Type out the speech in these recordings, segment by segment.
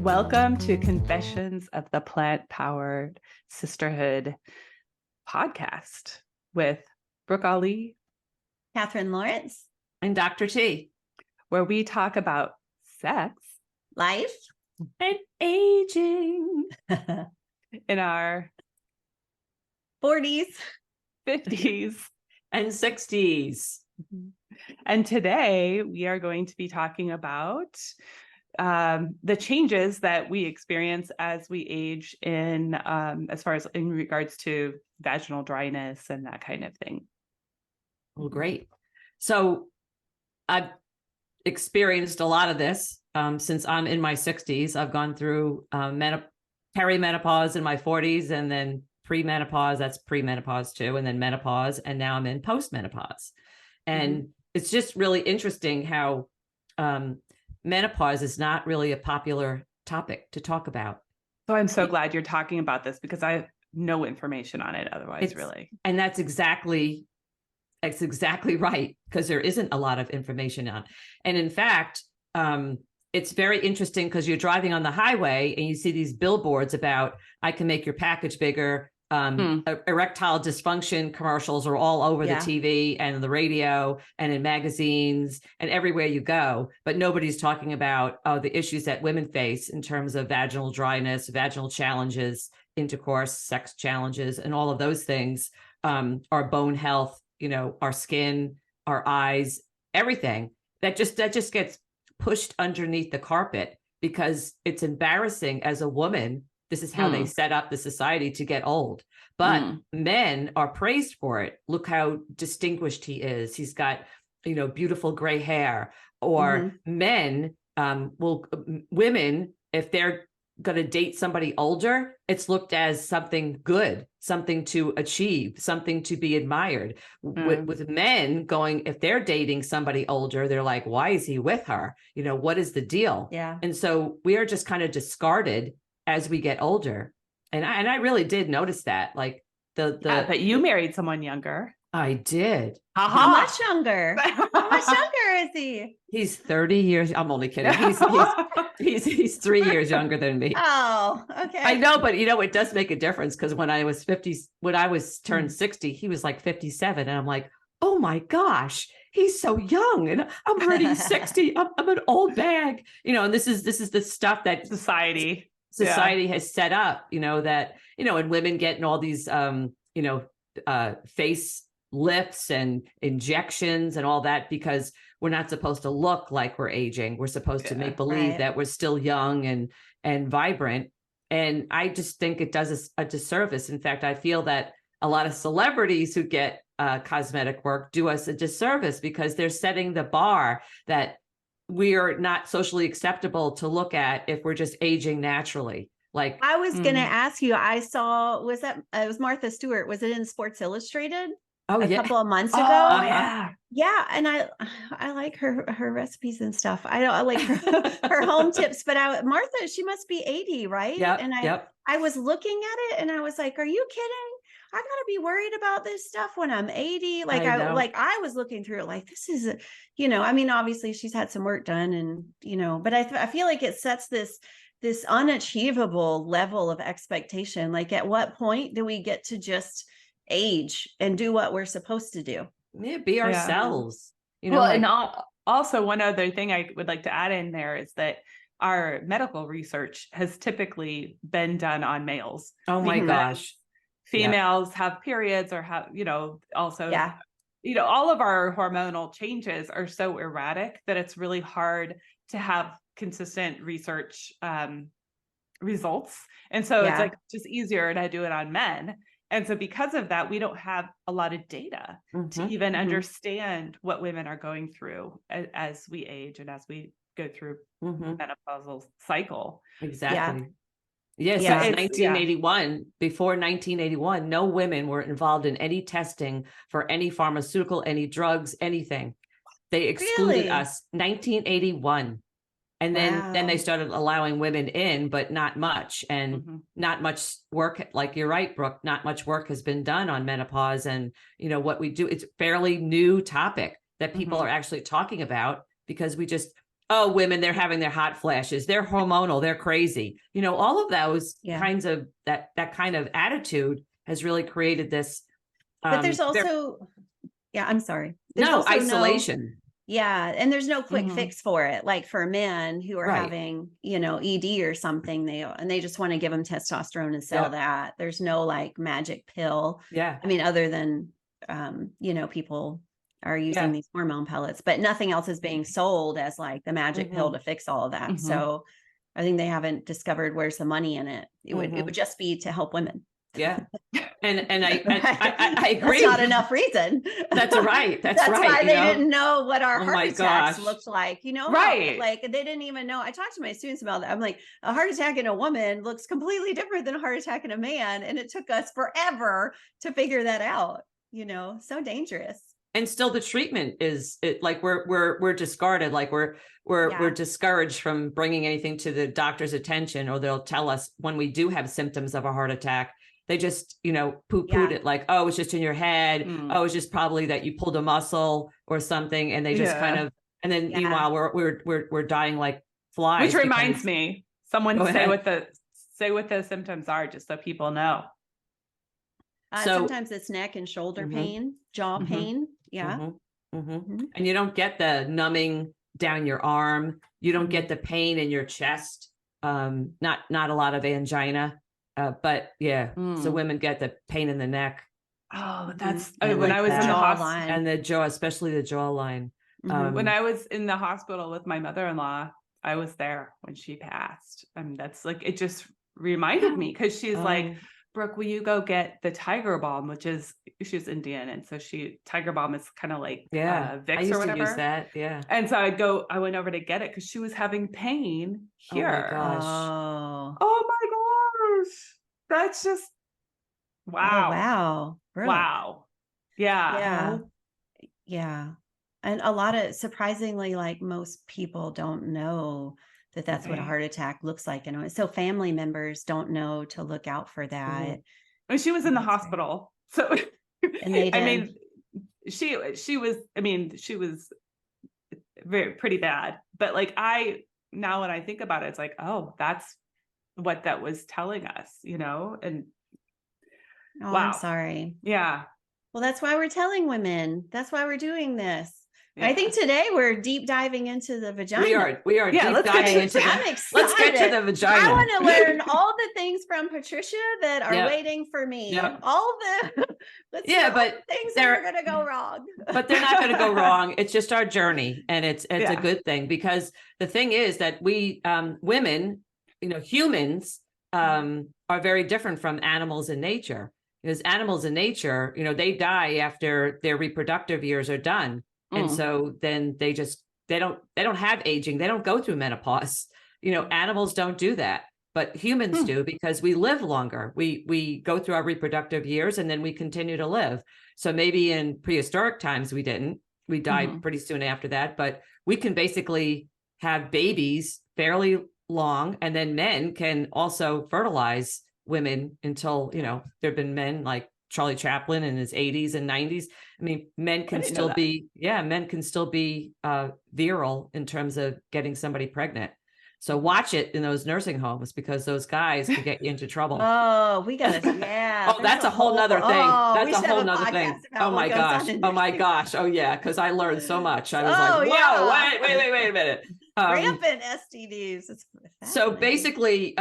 Welcome to Confessions of the Plant-Powered Sisterhood podcast with Brooke Ali, Katherine Lawrence, and Dr. T, where we talk about sex, life, and aging in our 40s, 50s, and 60s. And today we are going to be talking about the changes that we experience as we age in as far as in regards to vaginal dryness and that kind of thing. Well, great. So I've experienced a lot of this since I'm in my 60s. I've gone through perimenopause in my 40s, and then premenopause, that's premenopause too, and then menopause, and now I'm in postmenopause. And it's just really interesting how menopause is not really a popular topic to talk about. So I'm so glad you're talking about this because I have no information on it otherwise, really. And that's exactly right, because there isn't a lot of information on. And in fact, it's very interesting because you're driving on the highway and you see these billboards about, I can make your package bigger. Erectile dysfunction commercials are all over the TV and the radio and in magazines and everywhere you go, but nobody's talking about the issues that women face in terms of vaginal dryness, vaginal challenges, intercourse, sex challenges, and all of those things, our bone health, our skin, our eyes, everything that just gets pushed underneath the carpet because it's embarrassing as a woman. This is how they set up the society to get old. But men are praised for it. Look how distinguished he is. He's got, beautiful gray hair. Or women, if they're going to date somebody older, it's looked as something good, something to achieve, something to be admired. With men going, if they're dating somebody older, they're like, why is he with her? What is the deal? Yeah. And so we are just kind of discarded as we get older. And I really did notice that, like but you married someone younger. I did. How much younger? How much younger is he? He's 30 years. I'm only kidding. He's 3 years younger than me. Oh, okay. I know, but it does make a difference because when I was turned 60, he was like 57. And I'm like, oh my gosh, he's so young. And I'm already 60. I'm an old bag, and this is the stuff that society has set up, that, and women getting all these, face lifts and injections and all that, because we're not supposed to look like we're aging. We're supposed to make believe that we're still young and vibrant. And I just think it does us a disservice. In fact, I feel that a lot of celebrities who get cosmetic work do us a disservice because they're setting the bar that we are not socially acceptable to look at if we're just aging naturally. Like I was going to ask you, I saw, it was Martha Stewart. Was it in Sports Illustrated? A couple of months ago. Oh, yeah. Yeah. And I like her recipes and stuff. I don't like her home tips, but Martha, she must be 80, right? Yep, and I was looking at it and I was like, are you kidding? I gotta be worried about this stuff when I'm 80. I was looking through it like, this is, obviously she's had some work done and, but I feel like it sets this unachievable level of expectation. Like at what point do we get to just age and do what we're supposed to do? Yeah, be ourselves. And also one other thing I would like to add in there is that our medical research has typically been done on males. Oh my gosh. Females have periods or have, also, all of our hormonal changes are so erratic that it's really hard to have consistent research results. And so it's like just easier to do it on men. And so because of that, we don't have a lot of data to even understand what women are going through as we age and as we go through menopausal cycle. Exactly. Yes, since 1981, before 1981, no women were involved in any testing for any pharmaceutical, any drugs, anything. They excluded us. 1981. And then they started allowing women in, but not much. And not much work, like you're right, Brooke, not much work has been done on menopause. And, what we do, it's a fairly new topic that people are actually talking about because we just oh, women, they're having their hot flashes, they're hormonal, they're crazy. All of those kinds of that kind of attitude has really created this. But there's also, I'm sorry. There's also isolation. And there's no quick fix for it. Like for men who are having, ED or something, they just want to give them testosterone and sell that. There's no like magic pill. Yeah. I mean, other than, people are using these hormone pellets, but nothing else is being sold as like the magic pill to fix all of that. So I think they haven't discovered where's the money in it. It would just be to help women. Yeah. And I agree. That's not enough reason. That's right. That's right. That's why they didn't know what our heart attacks looked like, Right. Like they didn't even know. I talked to my students about that. I'm like, a heart attack in a woman looks completely different than a heart attack in a man. And it took us forever to figure that out, so dangerous. And still the treatment is like we're discarded, like we're discouraged from bringing anything to the doctor's attention, or they'll tell us when we do have symptoms of a heart attack, they just, poo-pooed it like, oh, it's just in your head. Oh, it's just probably that you pulled a muscle or something. And they just kind of, and then meanwhile we're dying like flies. Which reminds me, someone say what the symptoms are, just so people know. Sometimes it's neck and shoulder pain, jaw pain. Yeah. And you don't get the numbing down your arm. You don't get the pain in your chest. Not a lot of angina. But so women get the pain in the neck. Oh, that's when I was in the hospital, and the jaw, especially the jawline. When I was in the hospital with my mother-in-law, I was there when she passed. And that's like, it just reminded me, because she's like, Brooke, will you go get the Tiger Balm, she's Indian. And so Tiger Balm is kind of like Vicks I used or whatever. To use that. Yeah. And so I went over to get it because she was having pain here. Oh my gosh. Oh my gosh. That's just, wow. Oh, wow. Brooke. Wow. Yeah. Yeah. And a lot of, surprisingly, like most people don't know that that's what a heart attack looks like. And so family members don't know to look out for that. And she was in the hospital. So, and they did. she was pretty bad. But like now when I think about it, it's like, oh, that's what that was telling us, and wow. I'm sorry. Yeah. Well, that's why we're telling women. That's why we're doing this. Yeah. I think today we're deep diving into the vagina. We are deep diving into I'm excited. Let's get to the vagina. I want to learn all the things from Patricia that are waiting for me. Yep. All the but things that are going to go wrong. But they're not going to go wrong. It's just our journey, and it's a good thing, because the thing is that we women, humans are very different from animals in nature. Because animals in nature, they die after their reproductive years are done. And so then they don't have aging. They don't go through menopause. Animals don't do that, but humans do, because we live longer. We go through our reproductive years and then we continue to live. So maybe in prehistoric times, we didn't. We died pretty soon after that, but we can basically have babies fairly long. And then men can also fertilize women until, there've been men like Charlie Chaplin in his 80s and 90s. I mean, men can still be virile in terms of getting somebody pregnant. So watch it in those nursing homes, because those guys can get you into trouble. Oh, we got to, that's a whole nother thing. That's a whole nother thing. Oh my gosh. Oh my gosh. Oh yeah. Because I learned so much. I was like, whoa, wait a minute. Rampant STDs. So basically,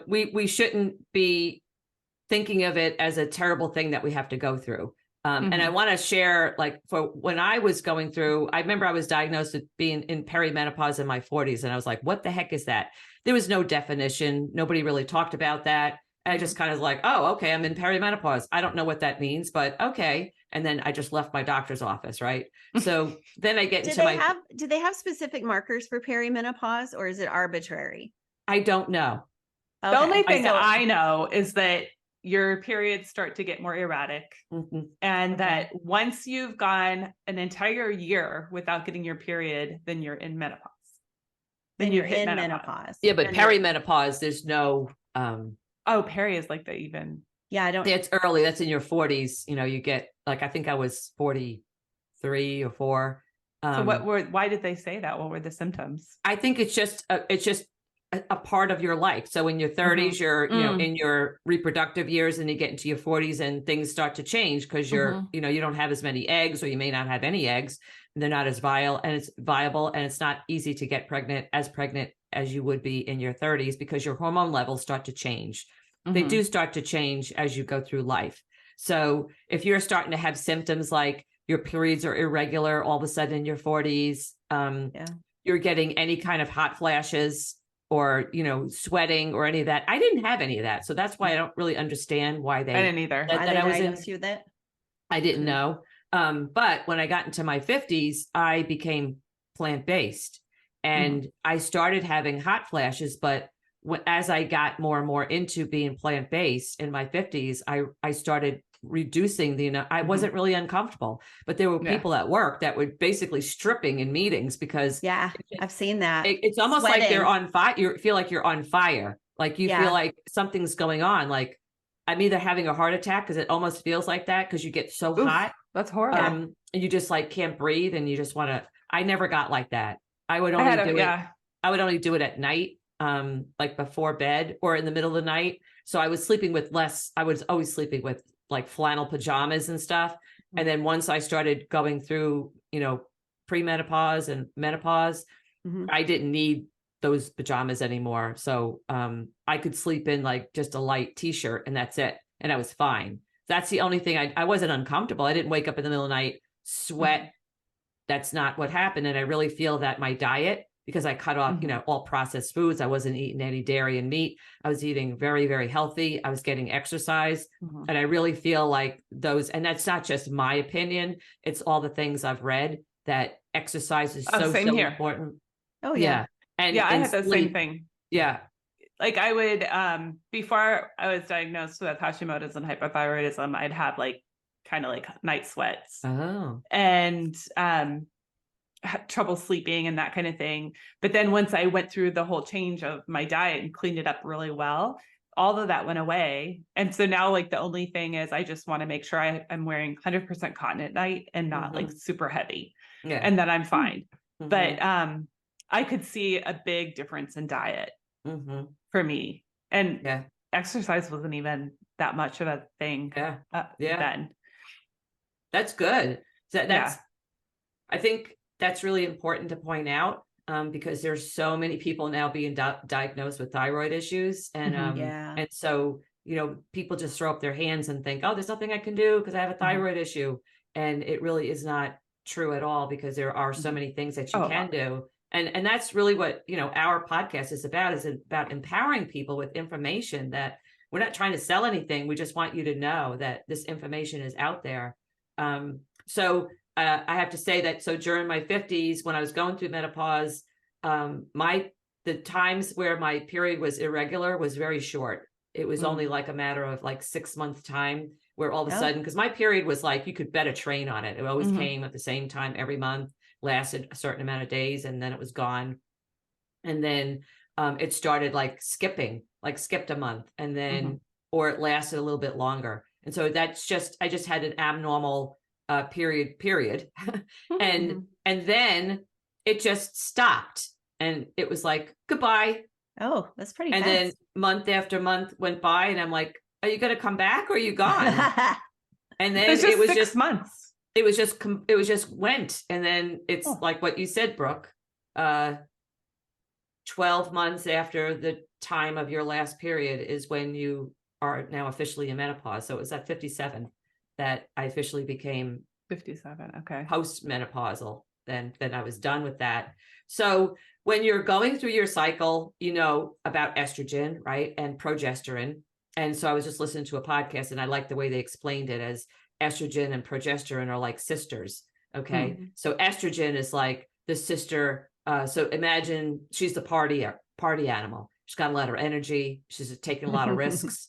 we shouldn't be thinking of it as a terrible thing that we have to go through. And I want to share, like, for when I was going through, I remember I was diagnosed with being in perimenopause in my 40s. And I was like, what the heck is that? There was no definition. Nobody really talked about that. I just kind of like, oh, okay, I'm in perimenopause. I don't know what that means, but okay. And then I just left my doctor's office, right? So then I get do they have specific markers for perimenopause, or is it arbitrary? I don't know. Okay. The only thing I know is that your periods start to get more erratic, and that once you've gone an entire year without getting your period, then you're in menopause. Then you're in menopause. Yeah, but perimenopause, there's no... peri is like the even... Yeah, I don't... It's early. That's in your 40s. You get, like, I think I was 43 or 4. So why did they say that? What were the symptoms? I think it's just a part of your life. So in your 30s, you're, in your reproductive years, and you get into your 40s and things start to change because you're, you don't have as many eggs, or you may not have any eggs. And they're not as viable. And it's not easy to get pregnant as you would be in your 30s, because your hormone levels start to change. They do start to change as you go through life. So if you're starting to have symptoms like your periods are irregular all of a sudden in your 40s, you're getting any kind of hot flashes, or, sweating, or any of that. I didn't have any of that. So that's why I don't really understand why they. I didn't either. I didn't know. But when I got into my 50s, I became plant-based, and I started having hot flashes. But as I got more and more into being plant-based in my 50s, I started reducing I wasn't really uncomfortable, but there were people at work that were basically stripping in meetings because I've seen that. It's almost like they're on fire. You feel like you're on fire. Like you feel like something's going on. Like I'm either having a heart attack, because it almost feels like that, because you get so hot. That's horrible. And you just like can't breathe, and you just want to. I never got like that. I would only do it at night, like before bed or in the middle of the night. So I was sleeping with less. I was always sleeping with like flannel pajamas and stuff. And then once I started going through, premenopause and menopause, I didn't need those pajamas anymore. So I could sleep in like just a light t-shirt, and that's it. And I was fine. That's the only thing. I wasn't uncomfortable. I didn't wake up in the middle of the night, sweat. That's not what happened. And I really feel that my diet, because I cut off, all processed foods. I wasn't eating any dairy and meat. I was eating very, very healthy. I was getting exercise. And I really feel like those, and that's not just my opinion. It's all the things I've read, that exercise is so important. Oh yeah. And I had the same thing. Yeah. Like I would, before I was diagnosed with Hashimoto's and hypothyroidism, I'd have like kind of like night sweats. And, had trouble sleeping and that kind of thing. But then once I went through the whole change of my diet and cleaned it up really well, all of that went away. And so now like the only thing is I just want to make sure I'm wearing 100% cotton at night and not like super heavy. And then I'm fine. But I could see a big difference in diet for me. And exercise wasn't even that much of a thing then. That's good. I think that's really important to point out, because there's so many people now being diagnosed with thyroid issues. And and so, people just throw up their hands and think, oh, there's nothing I can do because I have a thyroid issue. And it really is not true at all, because there are so many things that you can do. And that's really what, our podcast is about empowering people with information, that we're not trying to sell anything. We just want you to know that this information is out there. I have to say that, so during my 50s, when I was going through menopause, the times where my period was irregular was very short. It was only like a matter of like 6 months time, where all of a sudden, because my period was like, you could bet a train on it. It always came at the same time every month, lasted a certain amount of days, and then it was gone. And then it started like skipped a month, and then, or it lasted a little bit longer. And so I just had an abnormal period. and then it just stopped, and it was like, goodbye. Oh, that's pretty fast. And then month after month went by, and I'm like, are you going to come back, or are you gone? And then it was just 6 months. It was just went. And then it's like what you said, Brooke, 12 months after the time of your last period is when you are now officially in menopause. So it was at 57 that I officially became 57. Okay. Post-menopausal. Then I was done with that. So when you're going through your cycle, about estrogen, right? And progesterone. And so I was just listening to a podcast, and I liked the way they explained it as estrogen and progesterone are like sisters. Okay. So estrogen is like the sister. So imagine she's the party animal. She's got a lot of energy. She's taking a lot of risks.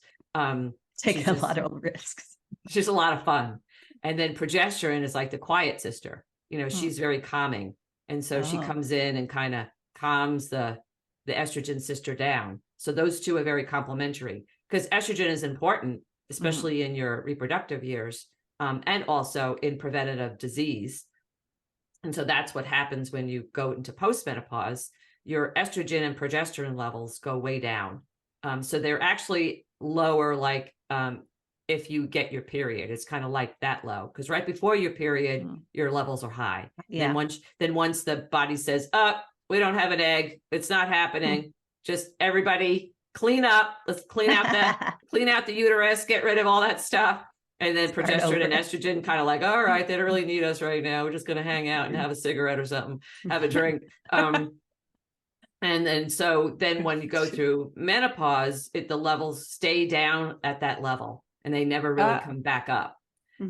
Taking a lot of risks. She's a lot of fun. And then progesterone is like the quiet sister. She's very calming. And so she comes in and kind of calms the estrogen sister down. So those two are very complementary, because estrogen is important, especially in your reproductive years, and also in preventative disease. And so that's what happens when you go into postmenopause. Your estrogen and progesterone levels go way down. So they're actually lower, like if you get your period, it's kind of like that low, because right before your period, your levels are high. Yeah. Then once the body says, we don't have an egg, it's not happening. Just everybody clean up. Let's clean out the uterus, get rid of all that stuff. And then progesterone and estrogen kind of like, all right, they don't really need us right now. We're just going to hang out and have a cigarette or something, have a drink. And then when you go through menopause, the levels stay down at that level and they never really come back up.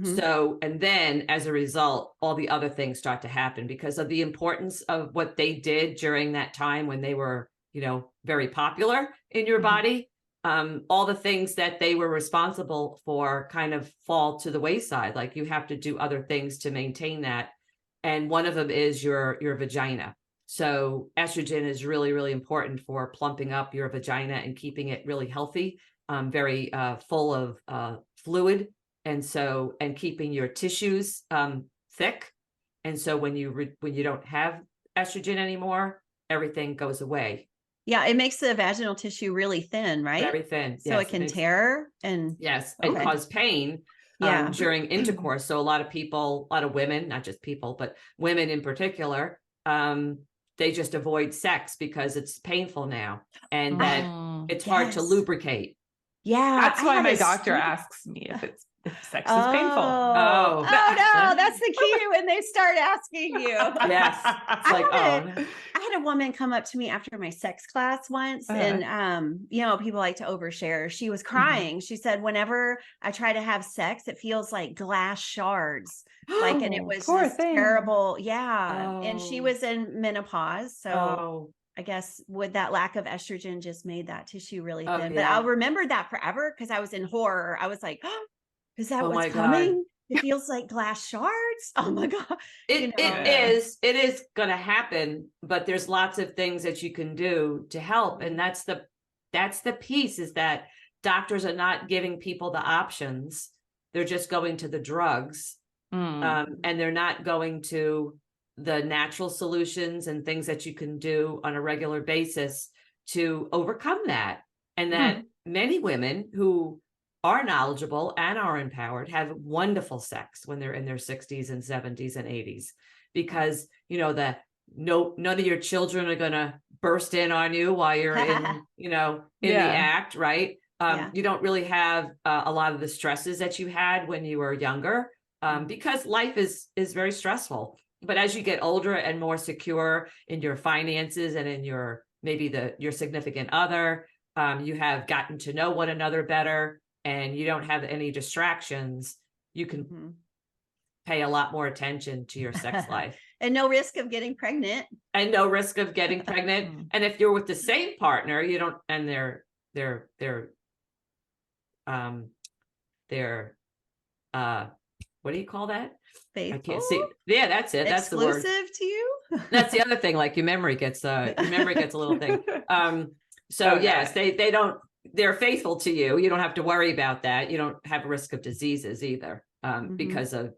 So, and then as a result, all the other things start to happen because of the importance of what they did during that time when they were, very popular in your body. All the things that they were responsible for kind of fall to the wayside. Like you have to do other things to maintain that. And one of them is your vagina. So estrogen is really, really important for plumping up your vagina and keeping it really healthy, very full of fluid. And keeping your tissues thick. And so when you don't have estrogen anymore, everything goes away. Yeah, it makes the vaginal tissue really thin, right? Very thin. So it can tear and and cause pain during intercourse. So a lot of women, not just people, but women in particular, they just avoid sex because it's painful now and that it's hard to lubricate. Yeah. That's why my doctor asks me if sex is painful. Oh no, that's the key when they start asking you. Yes. It's like, I had a woman come up to me after my sex class once and people like to overshare. She was crying. She said, whenever I try to have sex, it feels like glass shards. And it was just terrible. Yeah. And she was in menopause. So I guess with that lack of estrogen just made that tissue really thin. But I'll remember that forever because I was in horror. I was like, is that what's coming? God. It feels like glass shards. Oh my God. It is going to happen, but there's lots of things that you can do to help. And that's the piece is that doctors are not giving people the options. They're just going to the drugs. And they're not going to the natural solutions and things that you can do on a regular basis to overcome that. And that many women who are knowledgeable and are empowered have wonderful sex when they're in their 60s and 70s and 80s because none of your children are going to burst in on you while you're in the act, right? You don't really have a lot of the stresses that you had when you were younger because life is very stressful. But as you get older and more secure in your finances and in your significant other, you have gotten to know one another better. And you don't have any distractions, you can pay a lot more attention to your sex life. And no risk of getting pregnant. And if you're with the same partner, you don't, and they're what do you call that? Faithful? I can't see. Yeah, that's it. That's the word. Exclusive to you? That's the other thing. Like your memory gets a little thing. Yes, they don't. They're faithful to you. You don't have to worry about that. You don't have a risk of diseases either because of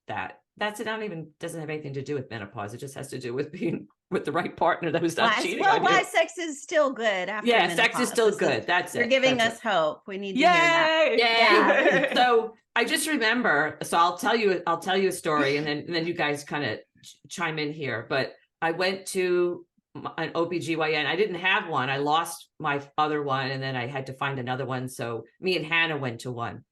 that. That's it. Doesn't have anything to do with menopause. It just has to do with being with the right partner that was not cheating on you. Why sex is still good after menopause. Sex is still good. That's it. You're giving us hope. We need to hear that. Yeah. So I just remember. So I'll tell you a story, and then you guys kind of chime in here. But I went to an OBGYN. I didn't have one. I lost my other one and then I had to find another one. So me and Hannah went to one.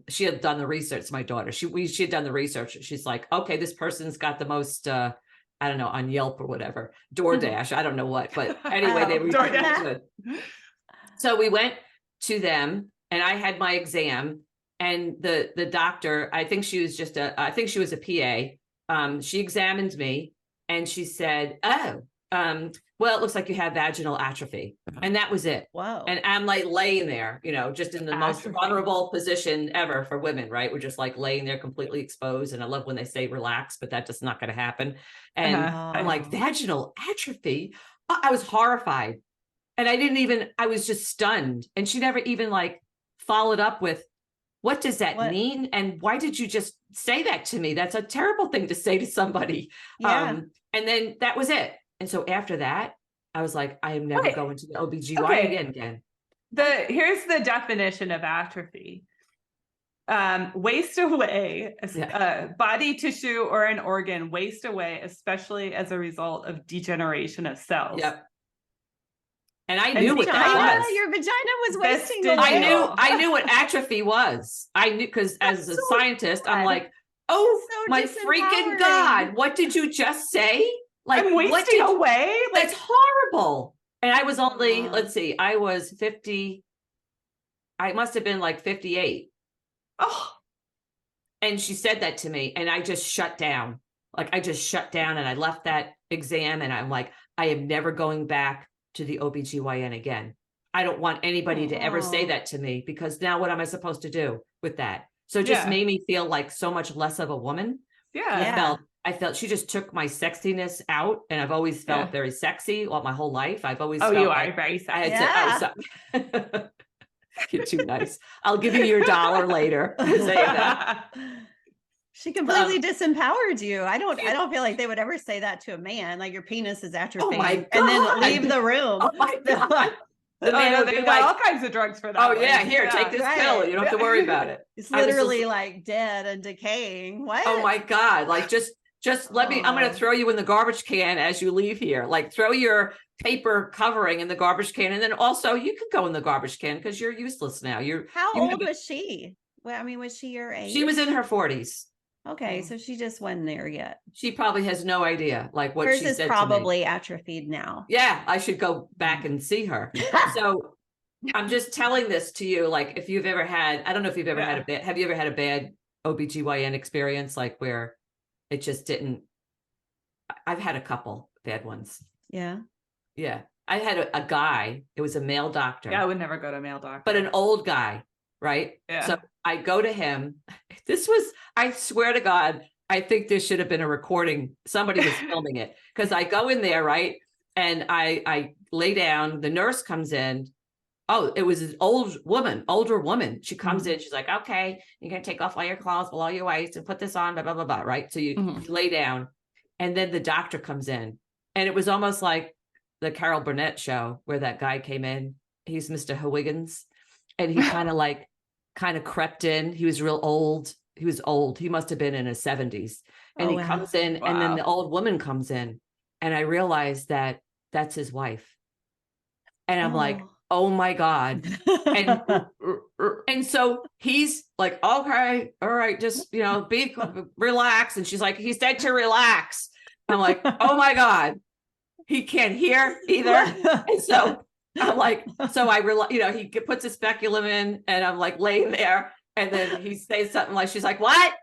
She had done the research, my daughter. She had done the research. She's like, okay, this person's got the most, I don't know, on Yelp or whatever, DoorDash, I don't know what, but anyway, they were good. So we went to them and I had my exam and the doctor, I think she was a PA. She examined me and she said, well, it looks like you have vaginal atrophy. And that was it. Wow. And I'm like laying there, just in the most vulnerable position ever for women, right? We're just like laying there completely exposed. And I love when they say relax, but that's just not going to happen. And I'm like, vaginal atrophy? I was horrified. And I was just stunned. And she never even like followed up with, what does that mean? And why did you just say that to me? That's a terrible thing to say to somebody. Yeah. And then that was it. And so after that, I was like, I am never going to the OBGYN again. Here's the definition of atrophy. Waste away, body tissue or an organ waste away, especially as a result of degeneration of cells. Yep. And I knew what that was. Your vagina was wasting away. I knew what atrophy was. I knew, because as a scientist, I'm like, oh, my freaking God, what did you just say? Like, I'm wasting away? That's horrible. And I was only, let's see, I was 50. I must have been like 58. Oh. And she said that to me, and I just shut down. Like, I just shut down, and I left that exam, and I'm like, I am never going back to the OBGYN again. I don't want anybody to ever say that to me, because now what am I supposed to do with that? So it just made me feel like so much less of a woman. Yeah. I felt she just took my sexiness out, and I've always felt very sexy all my whole life. I've always felt you like are very sexy. You're too nice. I'll give you your $1 later. Say that. She completely disempowered you. I don't feel like they would ever say that to a man. Like, your penis is atrophying, and then leave the room. Oh my God. The man would they've be got like, all kinds of drugs for that. Oh yeah, here, take this pill. You don't have to worry about it. It's literally like dead and decaying. What? Oh my God. Like, just let me, I'm going to throw you in the garbage can as you leave here. Like, throw your paper covering in the garbage can. And then also you could go in the garbage can because you're useless now. How old was she? Well, I mean, was she your age? She was in her 40s. Okay. So she just wasn't there yet. She probably has no idea like what she said to me. Hers is probably atrophied now. Yeah. I should go back and see her. So I'm just telling this to you. Like, if you've ever had, I don't know if you've ever had have you ever had a bad OBGYN experience, like where it just didn't? I've had a couple bad ones. Yeah. Yeah. I had a guy, it was a male doctor. Yeah, I would never go to a male doctor. But an old guy, right? Yeah. So I go to him. This was, I swear to God, I think this should have been a recording. Somebody was filming it, because I go in there, right? And I lay down, the nurse comes in. Oh, it was an older woman. She comes in, she's like, okay, you're going to take off all your clothes below your waist and put this on, blah, blah, blah, blah, right? So you lay down, and then the doctor comes in, and it was almost like the Carol Burnett show where that guy came in. He's Mr. Huygens, and he kind of crept in. He was real old. He was old. He must've been in his 70s. And he comes in, and then the old woman comes in, and I realized that that's his wife. And I'm like, oh my God. And so he's like, okay, all right, just, relax. And she's like, he said to relax. I'm like, oh my God, he can't hear either. And so I'm like, he puts a speculum in, and I'm like laying there, and then he says something like, she's like, what?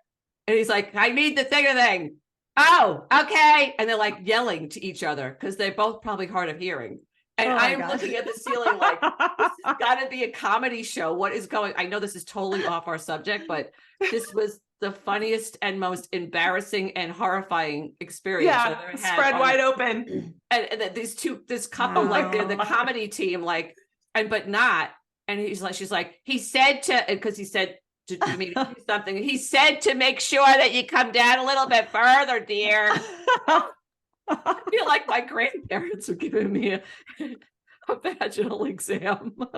And he's like, I need the thing. Oh, okay. And they're like yelling to each other, because they're both probably hard of hearing. And I'm looking at the ceiling like, this has got to be a comedy show. What is going? I know this is totally off our subject, but this was the funniest and most embarrassing and horrifying experience I've ever had. Spread wide open. And this couple, like, they're the comedy team, like, but not. And she's like, he said to, because he said to me to do something. He said to make sure that you come down a little bit further, dear. I feel like my grandparents were giving me a vaginal exam. One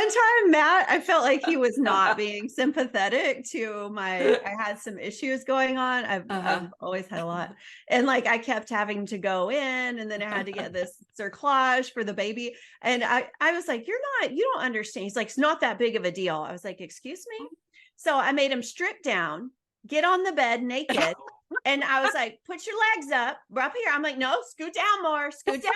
time, Matt, I felt like he was not being sympathetic to I had some issues going on. I've always had a lot. And like, I kept having to go in, and then I had to get this cerclage for the baby. And I was like, you don't understand. He's like, it's not that big of a deal. I was like, excuse me. So I made him strip down, get on the bed naked. And I was like, put your legs up here. I'm like, no, scoot down more, closer.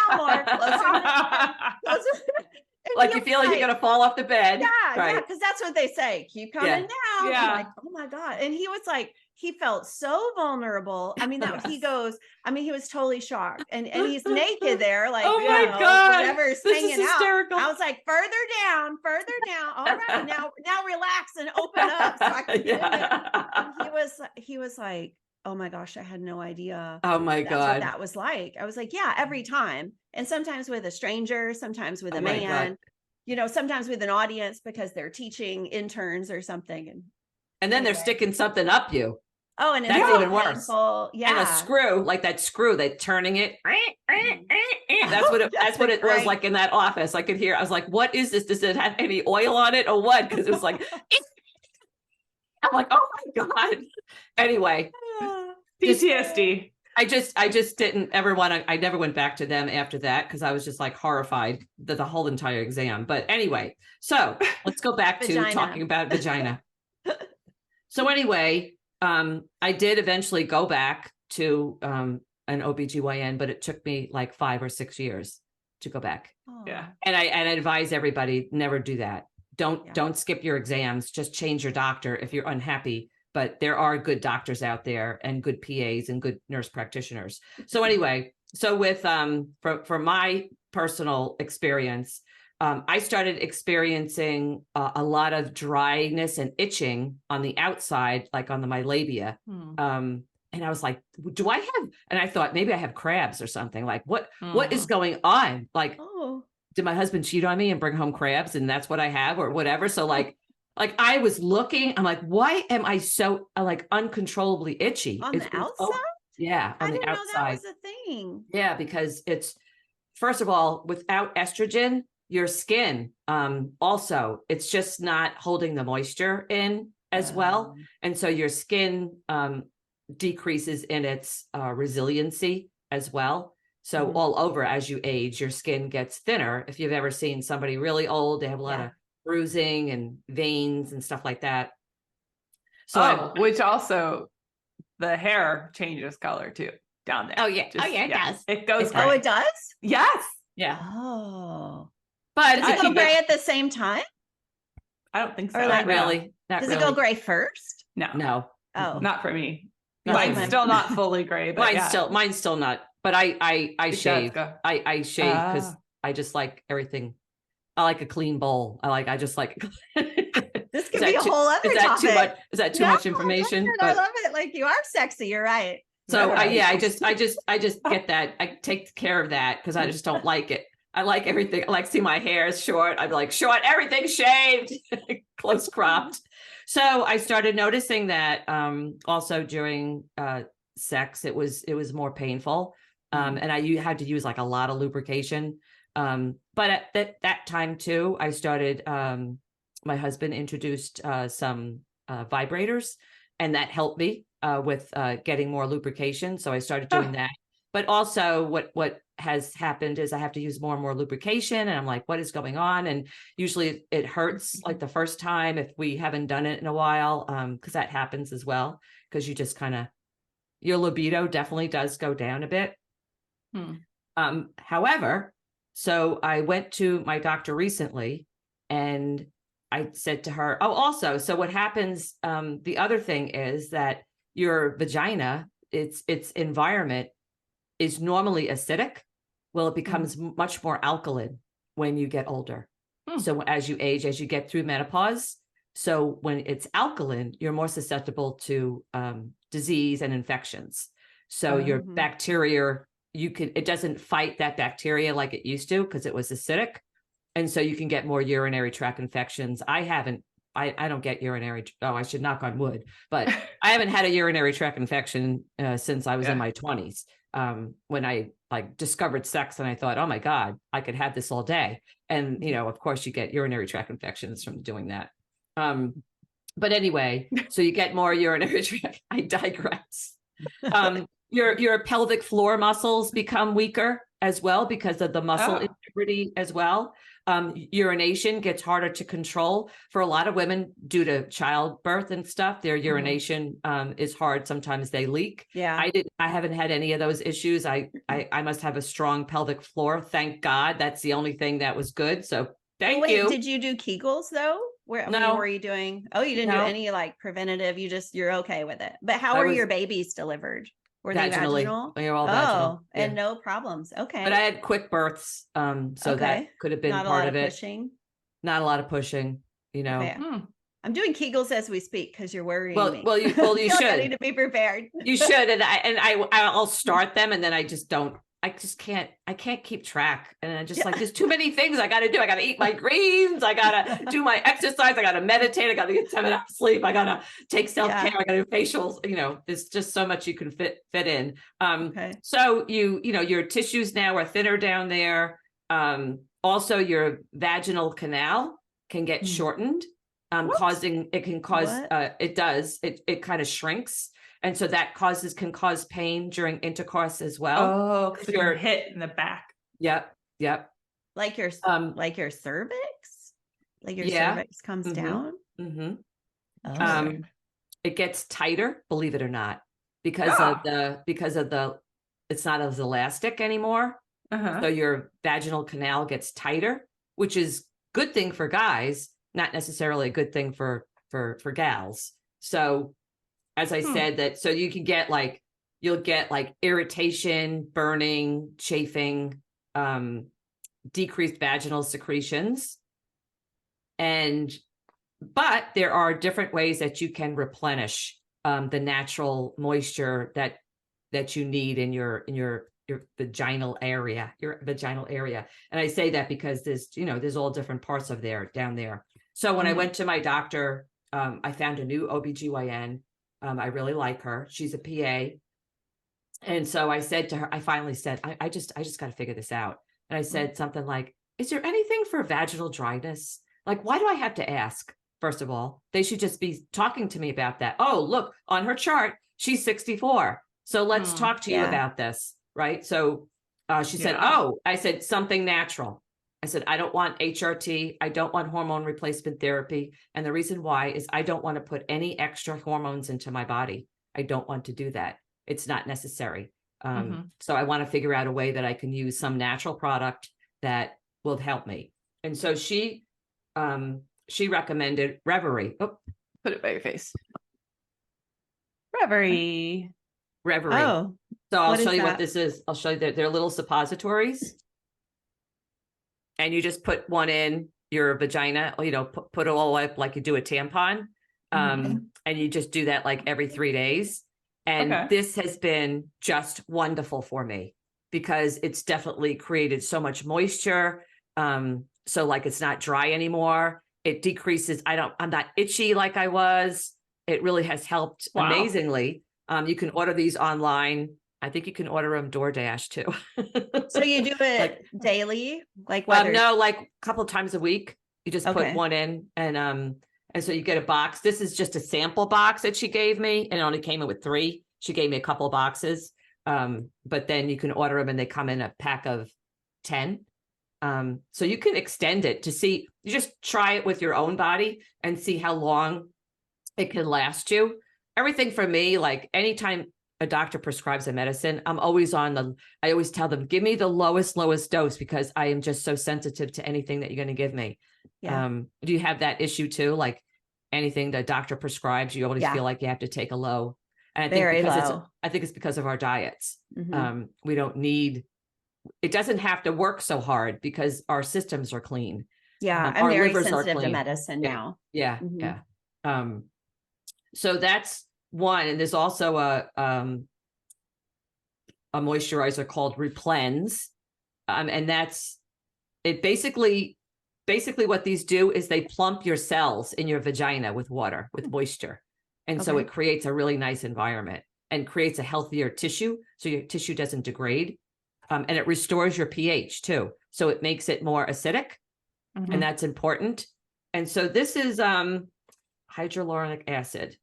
Like, you feel like you're gonna fall off the bed. Yeah, because that's what they say. Keep coming down. Yeah. I'm like, oh my God. And he was like, he felt so vulnerable. I mean, he was totally shocked. And he's naked there, like, oh my God, whatever's this hanging is hysterical. out. I was like, further down. All right, now relax and open up. So I could get in. He was like, oh my gosh, I had no idea. Oh my God. What that was like. I was like, yeah, every time. And sometimes with a stranger, sometimes with a man. sometimes with an audience because they're teaching interns or something. And then they're sticking something up you. Oh, and that's even worse. Yeah. And a screw, like that screw, they're turning it. That's what it was like in that office. I could hear, I was like, what is this? Does it have any oil on it or what? Because it was like, I'm like, oh my God. Anyway. PTSD. I just didn't ever want to, I never went back to them after that because I was just like horrified the whole entire exam. But anyway, so let's go back to talking about vagina. So anyway, I did eventually go back to an OBGYN, but it took me like 5 or 6 years to go back. Yeah. And I advise everybody, never do that. Don't skip your exams. Just change your doctor if you're unhappy. But there are good doctors out there and good PAs and good nurse practitioners. So anyway, with for my personal experience, I started experiencing a lot of dryness and itching on the outside, like on my labia. And I was like, do I have, and I thought maybe I have crabs or something. Like what is going on? Like, did my husband cheat on me and bring home crabs and that's what I have or whatever? So like I was looking, I'm like, why am I so like uncontrollably itchy? On the outside? Yeah. On the outside. I didn't know that was a thing. Yeah. Because it's, first of all, without estrogen, your skin, also, it's just not holding the moisture in as well. And so your skin decreases in its resiliency as well. So all over as you age, your skin gets thinner. If you've ever seen somebody really old, they have a lot of bruising and veins and stuff like that. So which also the hair changes color too down there. Oh yeah. It does. It goes gray. Oh, it does? Yes. Yeah. Oh. But does it go gray at the same time? I don't think so. Or not really. Does it go gray first? No. Oh. Not for me. Mine's still not fully gray, but mine's still not. But I shave. I shave because I just like everything. I like a clean bowl. I just like. This could be a whole other topic. Is that too much information? I love it. Like you are sexy. You're right. So I just get that. I take care of that because I just don't like it. I like everything. I like to see my hair is short. I'm like short, everything shaved, close cropped. So I started noticing that also during sex, it was more painful. And I had to use like a lot of lubrication. But at that time too, I started, my husband introduced some vibrators and that helped me with getting more lubrication. So I started doing that. But also what has happened is I have to use more and more lubrication and I'm like, what is going on? And usually it hurts like the first time if we haven't done it in a while, because that happens as well, because you just your libido definitely does go down a bit. However, so I went to my doctor recently and I said to her, so what happens, the other thing is that your vagina, its environment is normally acidic. Well, it becomes much more alkaline when you get older. So as you age, as you get through menopause, so when it's alkaline, you're more susceptible to disease and infections. So your bacteria, it doesn't fight that bacteria like it used to because it was acidic. And so you can get more urinary tract infections. I don't get I should knock on wood, but I haven't had a urinary tract infection since I was in my 20s. When I discovered sex and I thought, oh my God, I could have this all day. And, of course you get urinary tract infections from doing that. But anyway, so you get more urinary tract. I digress. Your pelvic floor muscles become weaker as well because of the muscle integrity as well. Urination gets harder to control for a lot of women due to childbirth and stuff. Their urination is hard. Sometimes they leak. Yeah. I haven't had any of those issues. I must have a strong pelvic floor. Thank God. That's the only thing that was good. So thank you. Did you do Kegels though? What were you doing? Oh, you didn't do any preventative. You're okay with it. But how were your babies delivered? Were they vaginal? They were all vaginal. And no problems. Okay. But I had quick births. So that could have been part of it. Pushing. Not a lot of pushing, Okay. I'm doing Kegels as we speak because you're worrying me. Well, you should. I need to be prepared. You should. And I'll start them and then I just don't I can't keep track. And I just like, there's too many things I got to do. I got to eat my greens. I got to do my exercise. I got to meditate. I got to get 7 hours sleep. I got to take self-care. I got to do facials. There's just so much you can fit in. So your tissues now are thinner down there. Also your vaginal canal can get shortened, it kind of shrinks. And so that can cause pain during intercourse as well. Oh, because you're hit in the back. Yep. Like your cervix? Like your cervix comes down? Mm-hmm. Oh. It gets tighter, believe it or not, because of the it's not as elastic anymore. So your vaginal canal gets tighter, which is good thing for guys, not necessarily a good thing for gals. So as I said, that so you can get you'll get irritation, burning, chafing, decreased vaginal secretions. But there are different ways that you can replenish the natural moisture that you need in your vaginal area, And I say that because there's all different parts of down there. So when I went to my doctor, I found a new OBGYN. I really like her. She's a PA. And so I said to her, I finally said, I just got to figure this out. And I said something like, is there anything for vaginal dryness? Like, why do I have to ask? First of all, they should just be talking to me about that. Oh, look, on her chart, she's 64. So let's talk to you about this. Right. So she said, I said, something natural. I said, I don't want HRT. I don't want hormone replacement therapy. And the reason why is I don't want to put any extra hormones into my body. I don't want to do that. It's not necessary. So I want to figure out a way that I can use some natural product that will help me. And so she recommended Reverie. Oh, put it by your face. Reverie. Oh, so I'll show you what this is. I'll show you that they're little suppositories. And you just put one in your vagina, put it all up like you do a tampon. And you just do that like every 3 days. And this has been just wonderful for me because it's definitely created so much moisture. So like it's not dry anymore. It decreases. I'm not itchy like I was. It really has helped amazingly. You can order these online. I think you can order them DoorDash too. So you do it daily? Like whether no, like a couple of times a week. You just put one in and so you get a box. This is just a sample box that she gave me and it only came in with 3. She gave me a couple of boxes. But then you can order them and they come in a pack of 10. So you can extend it to see, you just try it with your own body and see how long it can last you. Everything for me, like anytime a doctor prescribes a medicine, I always tell them, give me the lowest dose because I am just so sensitive to anything that you're going to give me. Yeah. Do you have that issue too? Like anything the doctor prescribes, you always feel like you have to take a low. And I think it's because of our diets. We don't need, it doesn't have to work so hard because our systems are clean. Yeah. I'm very sensitive to medicine now. Yeah. So that's one. And there's also a moisturizer called Replens. And that's it. Basically what these do is they plump your cells in your vagina with water, with moisture. And so it creates a really nice environment and creates a healthier tissue. So your tissue doesn't degrade. And it restores your pH too. So it makes it more acidic. And that's important. And so this is hyaluronic acid.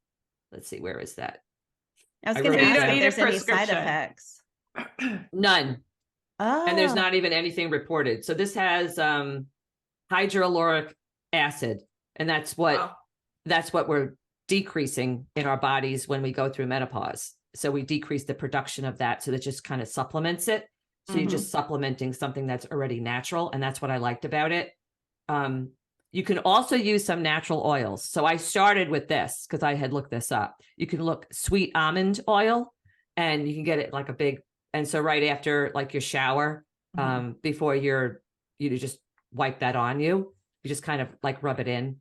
Let's see, where is that? I was going to ask if there's any side prescription. effects. None. Oh. And there's not even anything reported. So this has hyaluronic acid. And that's what we're decreasing in our bodies when we go through menopause. So we decrease the production of that. So that just kind of supplements it. So you're just supplementing something that's already natural. And that's what I liked about it. You can also use some natural oils. So I started with this because I had looked this up. You can look sweet almond oil and you can get it like a big, and so right after like your shower, before you just wipe that on you, you just kind of like rub it in.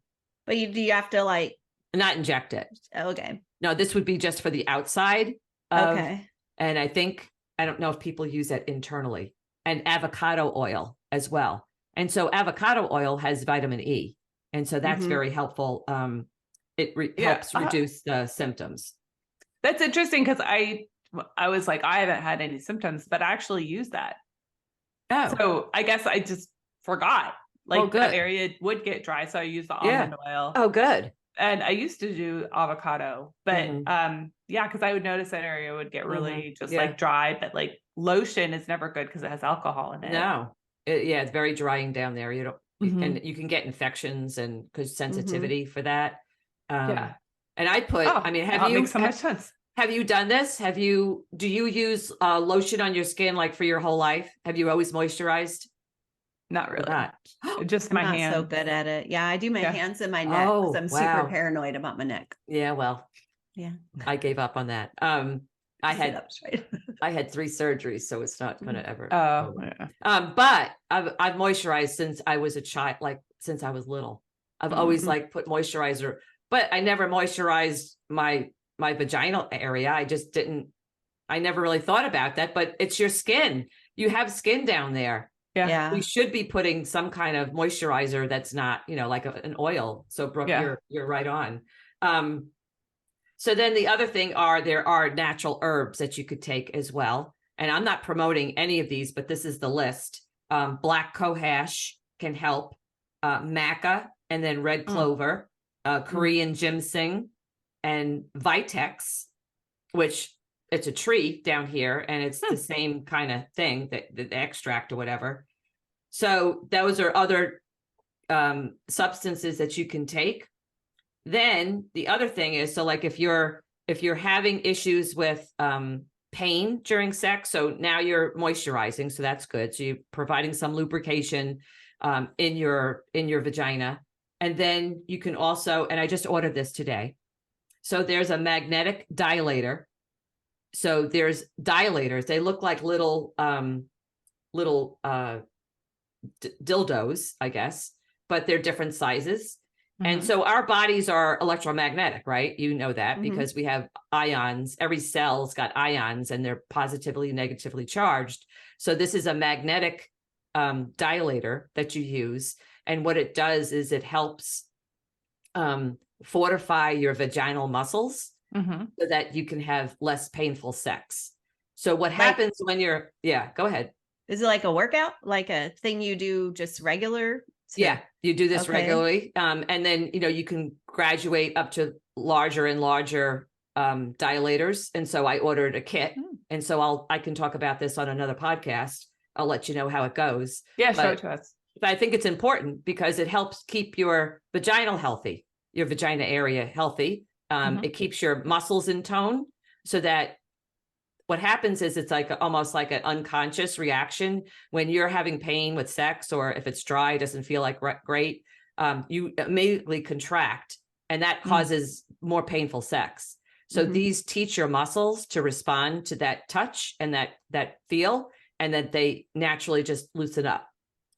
But do you have to like not inject it? Okay. No, this would be just for the outside. And I think I don't know if people use that internally, and avocado oil as well. And so avocado oil has vitamin E. And so that's very helpful. It helps reduce the symptoms. That's interesting because I was like, I haven't had any symptoms, but I actually use that. Oh. So I guess I just forgot. Like that area would get dry. So I use the almond oil. Oh, good. And I used to do avocado, but because I would notice that area would get really just like dry, but like lotion is never good because it has alcohol in it. No. It's very drying down there. You don't, and you can get infections and because sensitivity for that. And I put, I mean, makes so much sense. Have you done this? Do you use lotion on your skin like for your whole life? Have you always moisturized? Not really. Not. Just my hands. So good at it. Yeah, I do my hands and my neck because I'm super paranoid about my neck. Yeah, well. Yeah. I gave up on that. I had 3 surgeries, so it's not going to ever. Oh. But I've moisturized since I was a child, like since I was little. I've always like put moisturizer, but I never moisturized my vaginal area. I never really thought about that, but it's your skin. You have skin down there. Yeah. We should be putting some kind of moisturizer that's not, like an oil. So Brooke, you're right on. So then the other thing there are natural herbs that you could take as well. And I'm not promoting any of these, but this is the list. Black cohosh can help, maca, and then red clover, Korean ginseng, and vitex, which it's a tree down here, and it's the same kind of thing, that the extract or whatever. So those are other substances that you can take. Then the other thing is, so like if you're having issues with pain during sex, so now you're moisturizing, so that's good. So you're providing some lubrication in your vagina. And then you can also, and I just ordered this today. So there's a magnetic dilator. So there's dilators. They look like little dildos, I guess, but they're different sizes. And so our bodies are electromagnetic, right? You know that because we have ions. Every cell's got ions and they're positively, negatively charged. So this is a magnetic dilator that you use. And what it does is it helps fortify your vaginal muscles so that you can have less painful sex. So what happens when go ahead. Is it like a workout, like a thing you do just regular? Yeah, you do this regularly. And then, you can graduate up to larger and larger dilators. And so I ordered a kit. And so I can talk about this on another podcast. I'll let you know how it goes. Yeah, show it to us. But I think it's important because it helps keep your vaginal healthy, your vagina area healthy. It keeps your muscles in tone so that what happens is it's like almost like an unconscious reaction when you're having pain with sex, or if it's dry, doesn't feel like great, you immediately contract, and that causes more painful sex. So these teach your muscles to respond to that touch and that feel, and that they naturally just loosen up.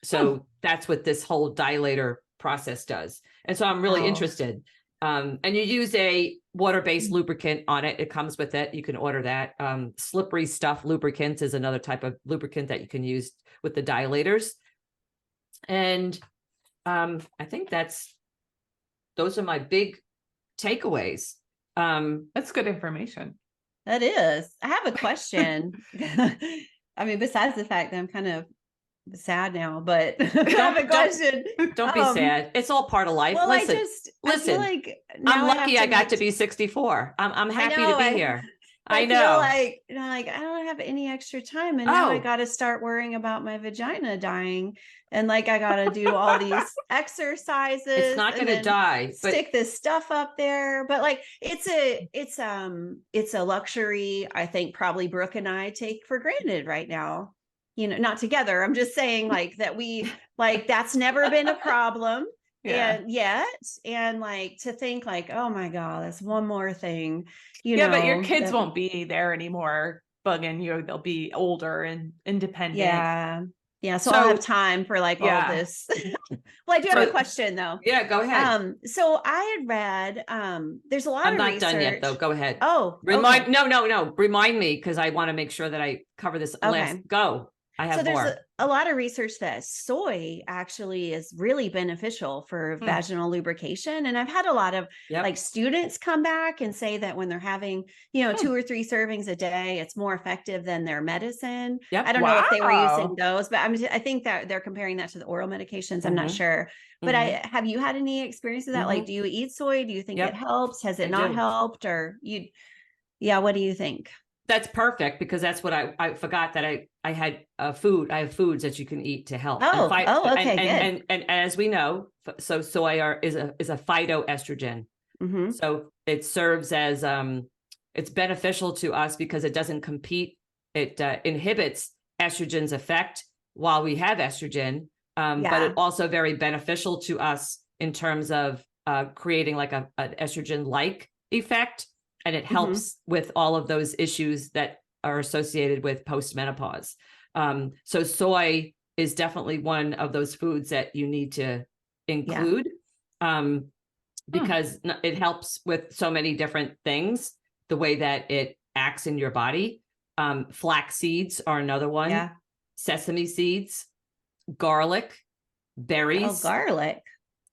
So that's what this whole dilator process does. And so I'm really interested. And you use a water-based lubricant on it. It comes with it. You can order that. Slippery stuff lubricants is another type of lubricant that you can use with the dilators. And I think those are my big takeaways. That's good information. That is. I have a question. I mean, besides the fact that I'm kind of sad now, but I have a question. Don't be sad. It's all part of life. Well, listen, I feel like I'm lucky I got to be 64. I'm happy to be here. I know. Feel like I don't have any extra time, and now I got to start worrying about my vagina dying, and like I got to do all these exercises. It's not going to die. Stick this stuff up there, but like it's a luxury. I think probably Brooke and I take for granted right now. Not together. I'm just saying like that that's never been a problem. And like to think like, oh my God, that's one more thing, but your kids won't be there anymore bugging you. They'll be older and independent. Yeah. So I'll have time for like all this. Well, I do have a question though. Yeah, go ahead. So I had read, there's a lot of research. I'm not done yet though. Go ahead. Oh, okay. No. Remind me, because I want to make sure that I cover this last. Go. I have more. There's a lot of research that soy actually is really beneficial for vaginal lubrication. And I've had a lot of like students come back and say that when they're having, 2 or 3 servings a day, it's more effective than their medicine. I don't know if they were using those, but I think that they're comparing that to the oral medications. I'm not sure. But have you had any experience with that? Like, do you eat soy? Do you think it helps? Has it not helped? Or what do you think? That's perfect, because that's what I forgot that I had food. I have foods that you can eat to help. Okay, good. And as we know, so soy is a phytoestrogen. So it serves as it's beneficial to us because it doesn't compete. It inhibits estrogen's effect while we have estrogen, but it also very beneficial to us in terms of creating like an estrogen-like effect. And it helps with all of those issues that are associated with postmenopause. So soy is definitely one of those foods that you need to include because it helps with so many different things, the way that it acts in your body. Flax seeds are another one. Yeah. Sesame seeds, garlic, berries. Oh, garlic.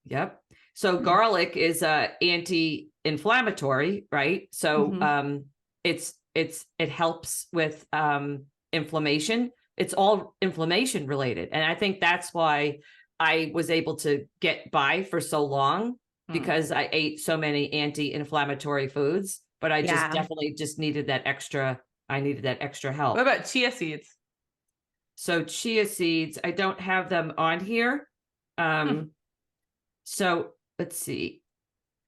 Yep. So garlic is anti-inflammatory, right? So it helps with inflammation. It's all inflammation related. And I think that's why I was able to get by for so long, because I ate so many anti-inflammatory foods, but I just definitely just needed that extra. I needed that extra help. What about chia seeds? So chia seeds, I don't have them on here. So let's see.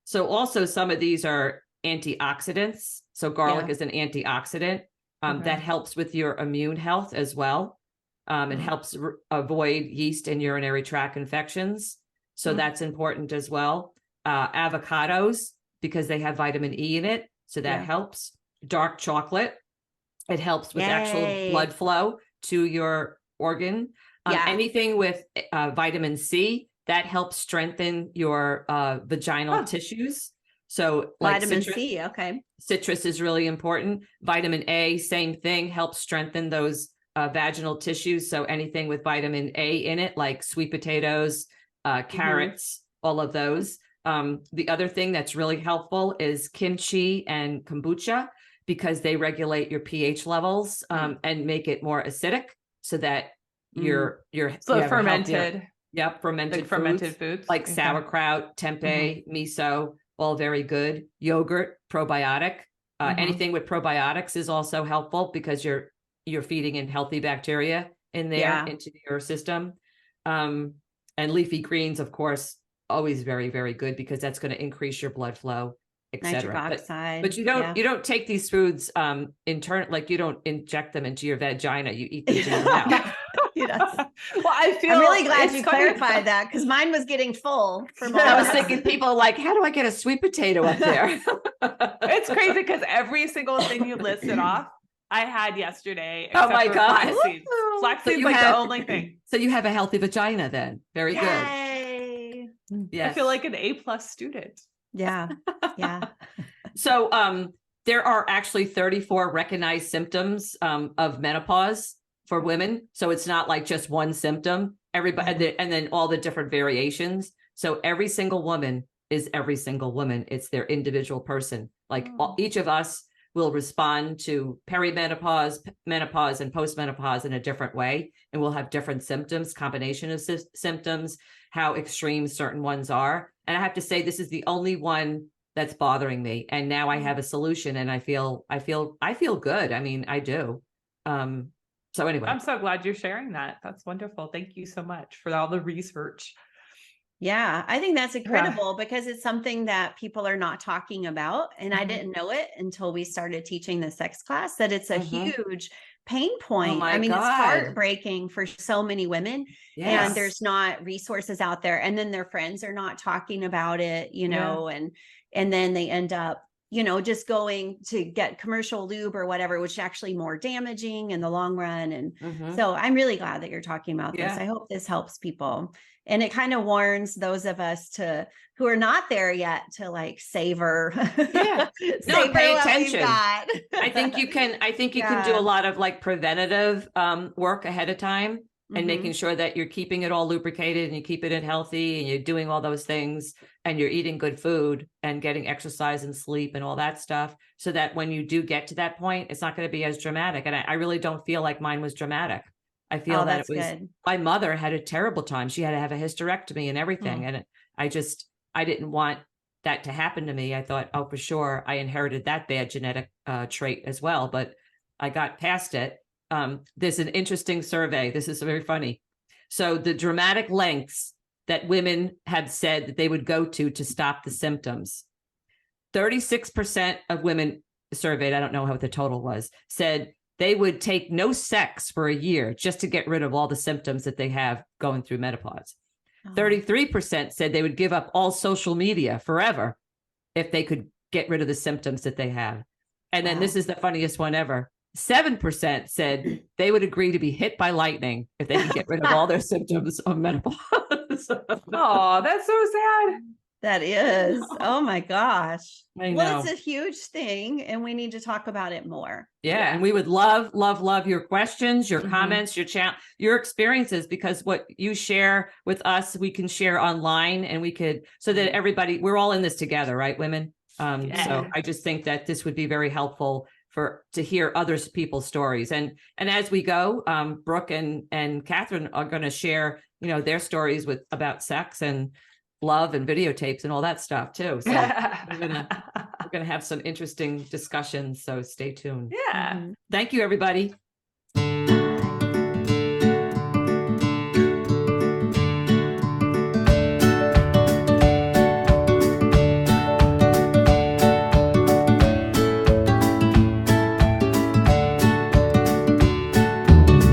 So also some of these are antioxidants. So garlic is an antioxidant that helps with your immune health as well. It helps avoid yeast and urinary tract infections. So that's important as well. Avocados, because they have vitamin E in it. So that helps. Dark chocolate. It helps with actual blood flow to your organ. Anything with vitamin C, that helps strengthen your vaginal tissues. So like vitamin C, citrus is really important. Vitamin A, same thing, helps strengthen those vaginal tissues. So anything with vitamin A in it, like sweet potatoes, carrots, all of those. The other thing that's really helpful is kimchi and kombucha, because they regulate your pH levels and make it more acidic, so that you're fermented. Fermented foods like sauerkraut, tempeh, miso, all very good. Yogurt, probiotic. Anything with probiotics is also helpful, because you're feeding in healthy bacteria in there into your system. And leafy greens, of course, always very, very good, because that's going to increase your blood flow, etc. But you don't take these foods like you don't inject them into your vagina. You eat them in your mouth. Well, I'm really glad you clarified that, because mine was getting full. I was thinking people are like, how do I get a sweet potato up there? It's crazy, because every single thing you listed off, I had yesterday. Oh my God. Flax seeds like the only thing. So you have a healthy vagina then. Very good. Yes. I feel like an A+ student. Yeah. So there are actually 34 recognized symptoms of menopause for women. So it's not like just one symptom. Everybody, and then all the different variations. So every single woman is every single woman. It's their individual person. Like each of us will respond to perimenopause, menopause, and postmenopause in a different way. And we'll have different symptoms, combination of symptoms, how extreme certain ones are. And I have to say, this is the only one that's bothering me. And now I have a solution, and I feel good. I mean, I do. So anyway, I'm so glad you're sharing that. That's wonderful. Thank you so much for all the research. Yeah, I think that's incredible, because it's something that people are not talking about. And I didn't know it until we started teaching the sex class, that it's a huge pain point. Oh my God. It's heartbreaking for so many women. Yes. And there's not resources out there. And then their friends are not talking about it, and then they end up, just going to get commercial lube or whatever, which is actually more damaging in the long run. And so I'm really glad that you're talking about this. I hope this helps people. And it kind of warns those of us who are not there yet to like savor. Savor pay attention. I think you can do a lot of like preventative work ahead of time and making sure that you're keeping it all lubricated and you're keeping it healthy and you're doing all those things and you're eating good food and getting exercise and sleep and all that stuff, so that when you do get to that point, it's not going to be as dramatic. And I really don't feel like mine was dramatic. I feel that it was good. My mother had a terrible time. She had to have a hysterectomy and everything. And I didn't want that to happen to me. I thought, oh, for sure, I inherited that bad genetic trait as well, but I got past it. There's an interesting survey. This is very funny. So the dramatic lengths that women have said that they would go to stop the symptoms. 36% of women surveyed, I don't know what the total was, said they would take no sex for a year just to get rid of all the symptoms that they have going through menopause. 33% said they would give up all social media forever if they could get rid of the symptoms that they have. And then this is the funniest one ever. 7% said they would agree to be hit by lightning if they could get rid of all their symptoms of menopause. Oh, that's so sad. That is. Oh my gosh. I know. Well, it's a huge thing and we need to talk about it more. Yeah. And we would love your questions, your comments, your experiences, because what you share with us, we can share online and we could, so that everybody, we're all in this together, right, women? So I just think that this would be very helpful to hear other people's stories. And as we go, Brooke and Katherine are going to share, their stories about sex and love and videotapes and all that stuff too. So we're gonna have some interesting discussions. So stay tuned. Yeah. Thank you, everybody.